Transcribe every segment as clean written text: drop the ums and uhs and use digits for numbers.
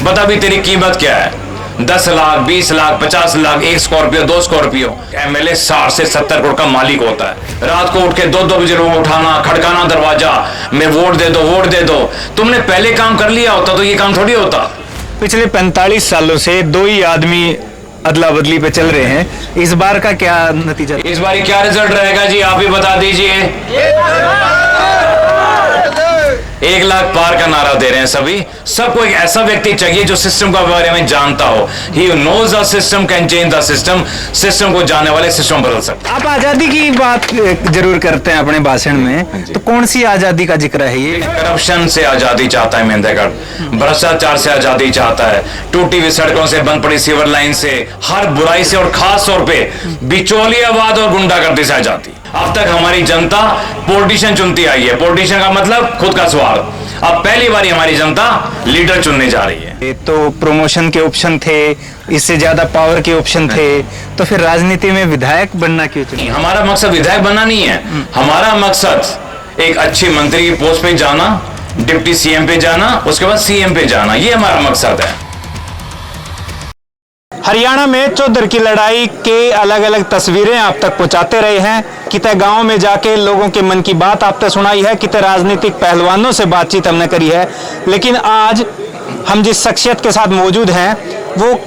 बता भी तेरी कीमत क्या है? 10 lakh, 20 lakh, 50 lakh, 1 Scorpio, 2 Scorpio. MLA 60 से 70 करोड़ का मालिक होता है। रात को उठ के 2-2 बजे लोग उठाना, खड़काना दरवाजा में, वोट दे दो, वोट दे दो। तुमने पहले काम कर लिया होता तो ये काम थोड़ी होता। पिछले 45 सालों से दो ही आदमी अदला बदली पे चल रहे हैं, इस बार का क्या नतीजा? इस बार क्या रिजल्ट रहेगा जी, आप ही बता दीजिए। 1 लाख पार का नारा दे रहे हैं सभी। सबको एक ऐसा व्यक्ति चाहिए जो सिस्टम के बारे में जानता हो। He who knows the system can change the system। System को जानने वाले सिस्टम बदल सकते हैं। आप आजादी की बात जरूर करते हैं अपने भाषण में, तो कौन सी आजादी का जिक्र है ये? करप्शन से आजादी चाहता है महेंद्रगढ़, भ्रष्टाचार से आजादी चाहता है, टूटी हुई सड़कों से, बंद पड़ी सीवर लाइन से, हर बुराई से, और खास तौर पे बिचौलियावाद और गुंडागर्दी से आजादी। अब तक हमारी जनता पॉलिटिशियन चुनती आई है। पॉलिटिशियन का मतलब खुद का स्वार्थ। अब पहली बार हमारी जनता लीडर चुनने जा रही है। तो प्रमोशन के ऑप्शन थे, इससे ज्यादा पावर के ऑप्शन थे, तो फिर राजनीति में विधायक बनना क्यों चुना? हमारा मकसद विधायक बनना नहीं है। हमारा मकसद एक अच्छी मंत्री की पोस्ट पे जाना, डिप्टी सीएम पे जाना, उसके बाद सीएम पे जाना, ये हमारा मकसद है। हरियाणा में चौधर की लड़ाई के अलग अलग तस्वीरें आप तक पहुंचाते रहे हैं। कितने गांव में जाके लोगों के मन की बात आप तक सुनाई है, कितने राजनीतिक पहलवानों से बातचीत हमने करी है। लेकिन आज हम जिस शख्सियत के साथ मौजूद हैं वो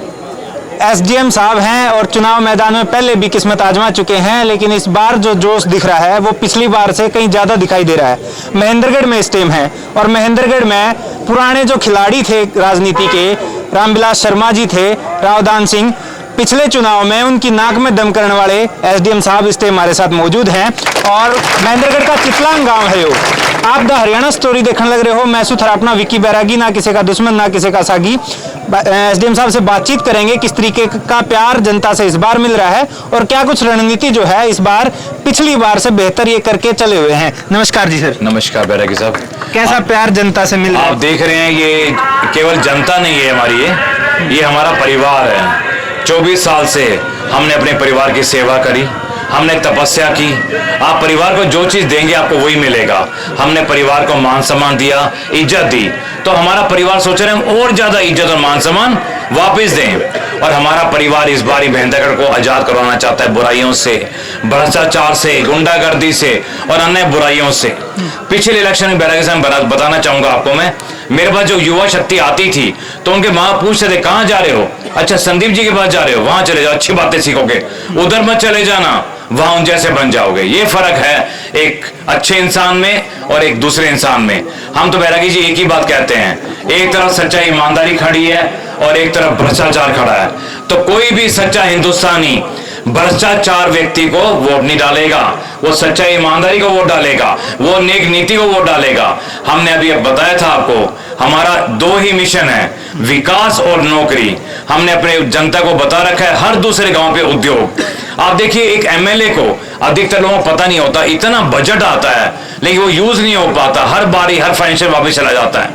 एसडीएम साहब हैं, और चुनाव मैदान में पहले भी किस्मत आजमा चुके हैं, लेकिन इस बार जो जोश दिख रहा है वो पिछली बार से कहीं ज्यादा दिखाई दे रहा है। महेंद्रगढ़ में इस टाइम है, और महेंद्रगढ़ में पुराने जो खिलाड़ी थे राजनीति के, रामविलास शर्मा जी थे, रावदान सिंह, पिछले चुनाव में उनकी नाक में दम करने वाले एसडीएम साहब इस टाइम हमारे साथ मौजूद हैं। और महेंद्रगढ़ का चितलांग गांव है यो। आप द हरियाणा स्टोरी देखने लग रहे हो। मैं सुथरापना विक्की बैरागी, ना किसी का दुश्मन ना किसी का सागी। एसडीएम साहब से बातचीत करेंगे किस तरीके का प्यार जनता से इस बार मिल रहा है, और क्या कुछ रणनीति जो है इस बार पिछली बार से बेहतर ये करके चले हुए हैं। नमस्कार जी सर। नमस्कार बैरागी साहब। कैसा प्यार जनता से मिल रहा है? आप देख रहे हैं ये केवल जनता नहीं है हमारी, ये हमारा परिवार है। 24 साल से हमने अपने परिवार की सेवा करी, हमने तपस्या की। आप परिवार को जो चीज देंगे आपको वही मिलेगा। हमने परिवार को मान सम्मान दिया, इज्जत दी, तो हमारा परिवार सोच रहे हैं हम और ज्यादा इज्जत और मान सम्मान वापस दें। और हमारा परिवार इस बार महेंद्रगढ़ को आजाद करवाना चाहता है बुराइयों से, भ्रष्टाचार से, गुंडागर्दी से और अन्य बुराइयों से। पिछले इलेक्शन में बैरागी साहब बताना चाहूंगा आपको मैं, मेरे पास जो युवा शक्ति आती थी तो उनके माँ पूछते थे कहाँ जा रहे हो? अच्छा संदीप जी के पास जा रहे हो, वहां चले जाओ, अच्छी बातें सीखोगे। उधर मत चले जाना, वहां उन जैसे बन जाओगे। ये फर्क है एक अच्छे इंसान में और एक दूसरे इंसान में। हम तो बैरागी जी एक ही बात कहते हैं, एक तरफ सच्चाई ईमानदारी खड़ी है और एक तरफ भ्रष्टाचार खड़ा है। तो कोई भी सच्चा हिंदुस्तानी भ्रष्टाचार व्यक्ति को वोट नहीं डालेगा, वो सच्चाई ईमानदारी को वोट डालेगा, वो नेक नीति को वोट डालेगा। हमने अभी बताया था आपको, हमारा 2 ही मिशन है, विकास और नौकरी। हमने अपने जनता को बता रखा है, हर दूसरे गांव पे उद्योग। आप देखिए एक एमएलए को अधिकतर लोगों को पता नहीं होता, इतना बजट आता है लेकिन वो यूज नहीं हो पाता। हर बारी हर फाइनेंशियल वापस चला जाता है।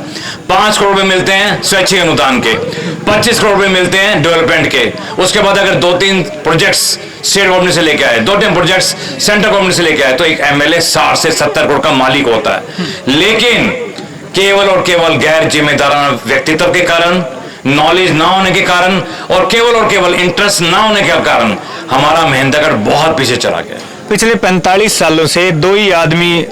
5 करोड़ रुपए मिलते हैं स्वैच्छिक अनुदान के, 25 करोड़ रुपए मिलते हैं डेवलपमेंट के। उसके बाद अगर 2-3 प्रोजेक्ट्स स्टेट गवर्नमेंट से लेके आए, 2-3 प्रोजेक्ट्स सेंट्रल गवर्नमेंट से लेके आए, तो एक एमएलए 60 से 70 करोड़ का मालिक होता है। लेकिन केवल और केवल गैर जिम्मेदाराना व्यक्तित्व के कारण, नॉलेज ना होने के कारण और केवल इंटरेस्ट ना होने के कारण हमारा महेंद्रगढ़ बहुत पीछे चला गया। पिछले 45 सालों से दो ही आदमी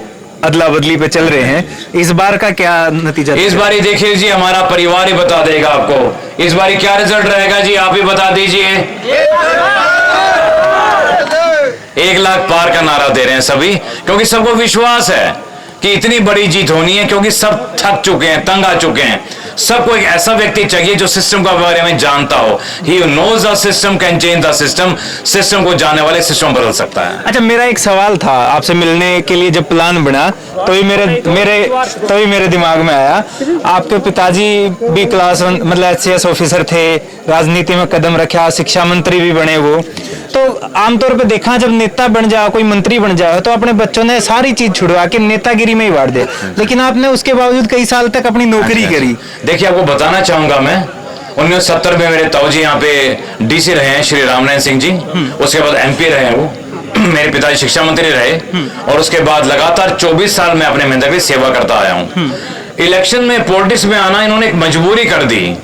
अदला बदली पे चल रहे हैं, इस बार का क्या नतीजा? इस बार देखिए जी, हमारा परिवार ही बता देगा आपको इस बार क्या रिजल्ट रहेगा जी, आप ही बता दीजिए। 1 लाख पार का नारा दे रहे हैं सभी, क्योंकि सबको विश्वास है कि इतनी बड़ी जीत होनी है, क्योंकि सब थक चुके हैं, तंग आ चुके हैं। सबको एक ऐसा व्यक्ति चाहिए जो सिस्टम के बारे में जानता हो। He who knows the system can change the system। System को जानने वाले सिस्टम बदल सकता है। अच्छा, मेरा एक सवाल था आपसे मिलने के लिए, जब प्लान बना तो ही मेरे दिमाग में आया, आपके पिताजी भी क्लास 1 मतलब एचसीएस ऑफिसर थे, राजनीति में कदम रखा, शिक्षा मंत्री भी बने वो। तो आमतौर पे देखा जब नेता बन जाओ, कोई मंत्री बन जाओ, तो अपने बच्चों ने सारी चीज छुड़वा के नेतागिरी में ही वाड़ दे, लेकिन आपने उसके बावजूद कई साल तक अपनी नौकरी करी। देखिए आपको बताना चाहूंगा मैं, 1970 में मेरे ताऊजी यहाँ पे डीसी रहे हैं श्री रामनारायण सिंह जी, उसके बाद एमपी रहे हैं वो, मेरे पिताजी शिक्षा मंत्री रहे, और उसके बाद लगातार 24 साल में अपने महेंद्रगढ़ की सेवा करता आया हूँ। इलेक्शन में पॉलिटिक्स में आना इन्होंने एक मजबूरी कर दी।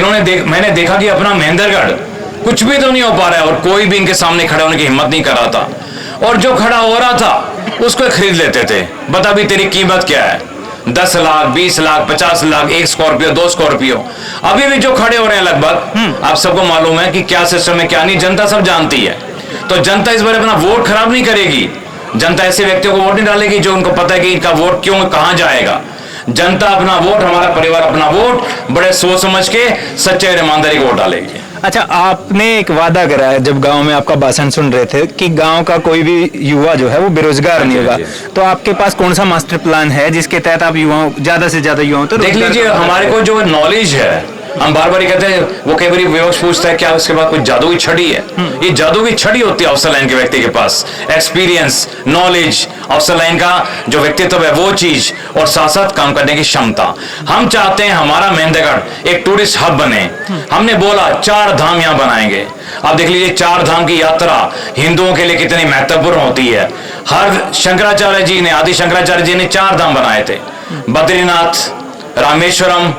मैंने देखा कि अपना महेंद्रगढ़ कुछ भी तो नहीं हो पा रहा है और कोई भी इनके सामने खड़े होने की हिम्मत नहीं कर रहा था, और जो खड़ा हो रहा था उसको खरीद लेते थे। बता भी तेरी कीमत क्या है, 10 लाख, 20 लाख, 50 लाख, 1 स्कॉर्पियो, 2 स्कॉर्पियो। अभी भी जो खड़े हो रहे हैं लगभग, आप सबको मालूम है कि क्या सिस्टम है क्या नहीं, जनता सब जानती है। तो जनता इस बार अपना वोट खराब नहीं करेगी। जनता ऐसे व्यक्तियों को वोट नहीं डालेगी जो उनको पता है कि इनका वोट क्यों कहां जाएगा। जनता अपना वोट, हमारा परिवार अपना वोट बड़े सोच समझ के सच्चे और ईमानदारी को वोट डालेगी। अच्छा, आपने एक वादा करा है जब गांव में आपका भाषण सुन रहे थे कि गांव का कोई भी युवा जो है वो बेरोजगार नहीं होगा। तो आपके पास कौन सा मास्टर प्लान है जिसके तहत आप युवाओं, ज्यादा से ज्यादा युवाओं तो देख लीजिए, हमारे को जो नॉलेज है, हम बार बार कहते हैं, वो कई बार विपक्ष पूछता है क्या उसके बाद कोई जादू की छड़ी है। ये जादू की छड़ी होती है अफसर लाइन के व्यक्ति के पास, एक्सपीरियंस, नॉलेज, अफसर लाइन का जो व्यक्तित्व है वो चीज, और साथ साथ काम करने की क्षमता। हम चाहते हैं हमारा महेंद्रगढ़ एक टूरिस्ट हब बने। हमने बोला 4 धाम यहाँ बनाएंगे। आप देख लीजिए 4 धाम की यात्रा हिंदुओं के लिए कितनी महत्वपूर्ण होती है। हर शंकराचार्य जी ने, आदि शंकराचार्य जी ने 4 धाम बनाए थे, बद्रीनाथ, रामेश्वरम,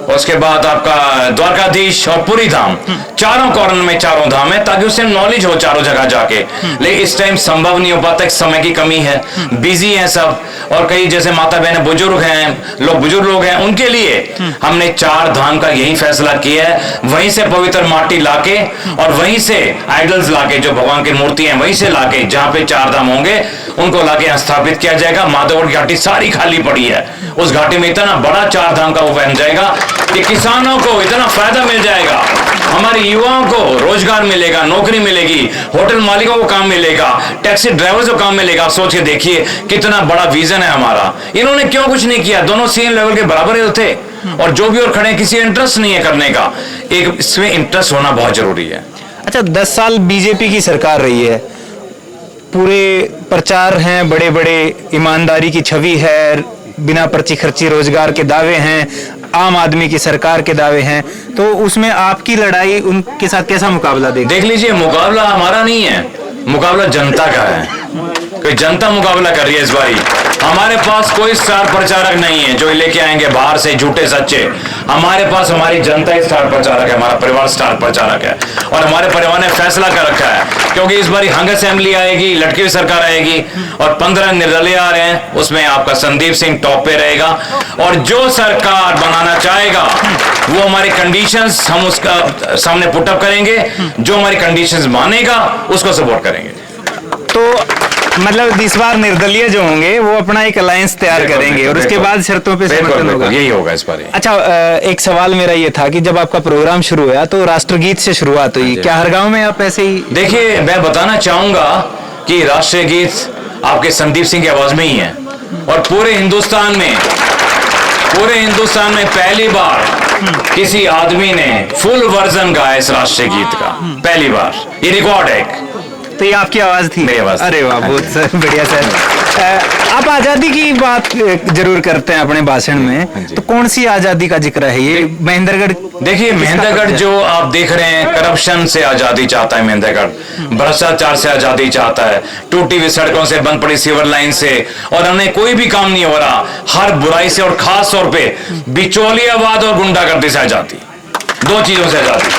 उसके बाद आपका द्वारकाधीश और पुरी धाम। चारों कॉर्नर में 4 धाम है ताकि उसे नॉलेज हो चारों जगह जाके। लेकिन इस टाइम संभव नहीं हो पाता, समय की कमी है, बिजी हैं सब, और कई जैसे माता बहनें बुजुर्ग हैं, बुजुर्ग लोग हैं, उनके लिए हमने 4 धाम का यही फैसला किया है। वहीं से पवित्र माटी लाके और वहीं से आइडल्स लाके, जो भगवान की मूर्ति हैं वहीं से लाके, जहां पे 4 धाम होंगे उनको लाके यहाँ स्थापित किया जाएगा। माधवगढ़ घाटी सारी खाली पड़ी है, उस घाटी में इतना बड़ा 4 धाम का वो बन जाएगा कि किसानों को इतना फायदा मिल जाएगा, हमारे युवाओं को रोजगार मिलेगा, नौकरी मिलेगी, होटल मालिकों को काम मिलेगा, टैक्सी ड्राइवर्स को काम मिलेगा। आप सोच के देखिए कितना बड़ा विजन है हमारा। इन्होंने क्यों कुछ नहीं किया, दोनों सीएम लेवल के बराबर ही थे, और जो भी और खड़े किसी इंटरेस्ट नहीं है करने का। एक इसमें इंटरेस्ट होना बहुत जरूरी है। अच्छा, 10 साल बीजेपी की सरकार रही है, पूरे प्रचार हैं, बड़े बड़े ईमानदारी की छवि है, बिना पर्ची खर्ची रोजगार के दावे हैं, आम आदमी की सरकार के दावे हैं। तो उसमें आपकी लड़ाई उनके साथ कैसा मुकाबला देख लीजिए, मुकाबला हमारा नहीं है, मुकाबला जनता का है। कोई जनता मुकाबला कर रही है इस बारी। हमारे पास कोई स्टार प्रचारक नहीं है जो लेके आएंगे बाहर से झूठे सच्चे। हमारे पास हमारी जनता ही स्टार प्रचारक है, हमारा परिवार स्टार प्रचारक है, और हमारे परिवार ने फैसला कर रखा है क्योंकि इस बारी हंग असेंबली आएगी, लटकी हुई सरकार आएगी, और 15 निर्दलीय आ रहे हैं, उसमें आपका संदीप सिंह टॉप पे रहेगा। और जो सरकार बनाना चाहेगा वो हमारी कंडीशंस हम उसका सामने पुटअप करेंगे, जो हमारी कंडीशंस मानेगा उसको सपोर्ट करेंगे। तो मतलब इस बार निर्दलीय जो होंगे वो अपना एक अलायंस तैयार करेंगे और उसके बाद शर्तों पे समर्थन होगा, यही होगा इस बार। अच्छा, एक सवाल मेरा ये था कि जब आपका प्रोग्राम शुरू हुआ तो राष्ट्रगीत से शुरुआत हुई, क्या हर गांव में आप ऐसे ही? देखिए, मैं बताना चाहूंगा कि राष्ट्रीय गीत आपके संदीप सिंह की आवाज में ही है, और पूरे हिंदुस्तान में पहली बार किसी आदमी ने फुल वर्जन गाया इस राष्ट्रीय गीत का, पहली बार। ये रिकॉर्ड है। तो ये आपकी आवाज थी? मेरी आवाज। अरे वाह, बहुत सर, बढ़िया सर। आप आजादी की बात जरूर करते हैं अपने भाषण में, तो कौन सी आजादी का जिक्र है ये महेंद्रगढ़? देखिए, महेंद्रगढ़ जो आप देख रहे हैं, करप्शन से आजादी चाहता है महेंद्रगढ़, भ्रष्टाचार से आजादी चाहता है, टूटी हुई सड़कों से, बंद पड़ी सीवर लाइन से, और हमें कोई भी काम नहीं हो रहा, हर बुराई से, और खास तौर पे बिचौलियावाद और गुंडागर्दी से आजादी, 2 चीजों से आजादी।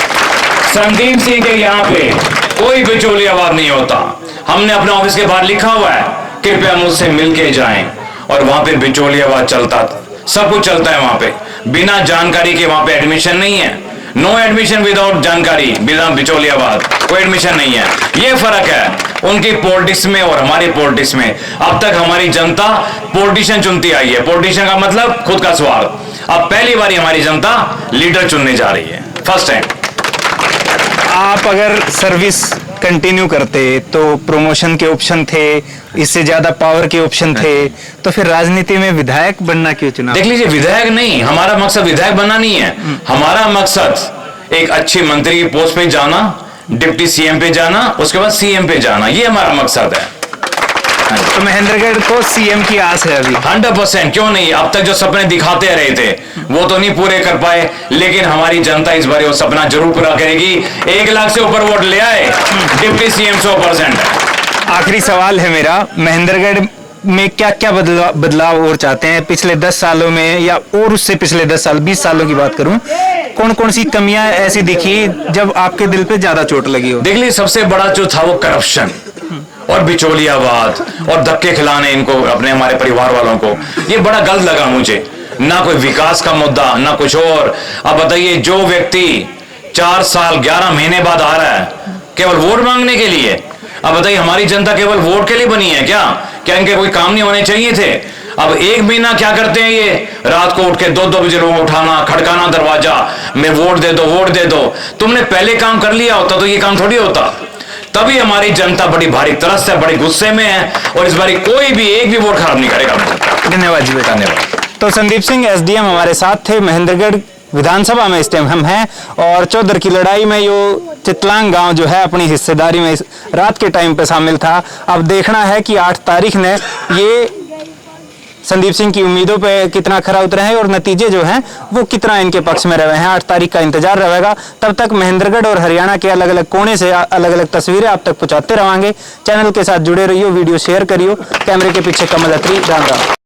संदीप सिंह के यहाँ पे कोई बिचौलियावाद नहीं होता। हमने अपने ऑफिस के बाहर लिखा हुआ है, कृपया मुझसे मिलके जाएं, और वहां पे बिचौलियावाद चलता, सब कुछ चलता है वहां पे, बिना जानकारी के वहां पे एडमिशन नहीं है। नो एडमिशन विदाउट जानकारी, बिना बिचौलियावाद कोई एडमिशन नहीं है। ये फर्क है उनकी पॉलिटिक्स में और हमारी पॉलिटिक्स में। अब तक हमारी जनता पॉलिटिशियन चुनती आई है, पॉलिटिशियन का मतलब खुद का स्वार्थ। अब पहली बार हमारी जनता लीडर चुनने जा रही है, फर्स्ट टाइम। आप अगर सर्विस कंटिन्यू करते तो प्रमोशन के ऑप्शन थे, इससे ज्यादा पावर के ऑप्शन थे, तो फिर राजनीति में विधायक बनना क्यों चुना? देख लीजिए, विधायक नहीं, हमारा मकसद विधायक बनना नहीं है। हमारा मकसद एक अच्छी मंत्री की पोस्ट पे जाना, डिप्टी सीएम पे जाना, उसके बाद सीएम पे जाना, ये हमारा मकसद है। तो महेंद्रगढ़ को सीएम की आस है अभी? 100%, क्यों नहीं। अब तक जो सपने दिखाते रहे थे वो तो नहीं पूरे कर पाए, लेकिन हमारी जनता इस बार वो सपना जरूर पूरा करेगी। 1 लाख से ऊपर वोट ले आए, डिप्टी सीएम 100%। आखिरी सवाल है मेरा, महेंद्रगढ़ में क्या क्या बदलाव और चाहते हैं पिछले 10 सालों में, या और उससे पिछले 10 साल, 20 सालों की बात करूं, कौन कौन सी कमियां ऐसी दिखी जब आपके दिल पे ज्यादा चोट लगी हो? देख ली, सबसे बड़ा जो था वो करप्शन और बिचौलियावाद और धक्के खिलाने इनको, अपने हमारे परिवार वालों को, ये बड़ा गलत लगा मुझे। ना कोई विकास का मुद्दा, ना कुछ और। अब बताइए, जो व्यक्ति 4 साल 11 महीने बाद आ रहा है केवल वोट मांगने के लिए, अब बताइए हमारी जनता केवल वोट के लिए बनी है क्या? क्या इनके कोई काम नहीं होने चाहिए थे? अब 1 महीना क्या करते हैं ये, रात को उठ के 2-2 बजे लोगों को उठाना, खड़काना दरवाजा में, वोट दे दो, वोट दे दो। तुमने पहले काम कर लिया होता तो ये काम थोड़ी होता। तभी हमारी जनता बड़ी भारी तरस है, बड़े गुस्से में है, और इस बार कोई भी एक भी वोट खराब नहीं करेगा। धन्यवाद जी, धन्यवाद। तो संदीप सिंह एसडीएम हमारे साथ थे। महेंद्रगढ़ विधानसभा में इस टाइम हम हैं और चौधर की लड़ाई में यो चितलांग गांव जो है अपनी हिस्सेदारी में इस रात के टाइम पे शामिल था। अब देखना है कि 8 तारीख ने ये संदीप सिंह की उम्मीदों पे कितना खरा उतरे हैं और नतीजे जो हैं वो कितना इनके पक्ष में रहे हैं। 8 तारीख का इंतजार रहेगा। तब तक महेंद्रगढ़ और हरियाणा के अलग अलग कोने से अलग अलग तस्वीरें आप तक पहुंचाते रहेंगे। चैनल के साथ जुड़े रहिए, वीडियो शेयर करिए। कैमरे के पीछे कमल अत्री, राम राम।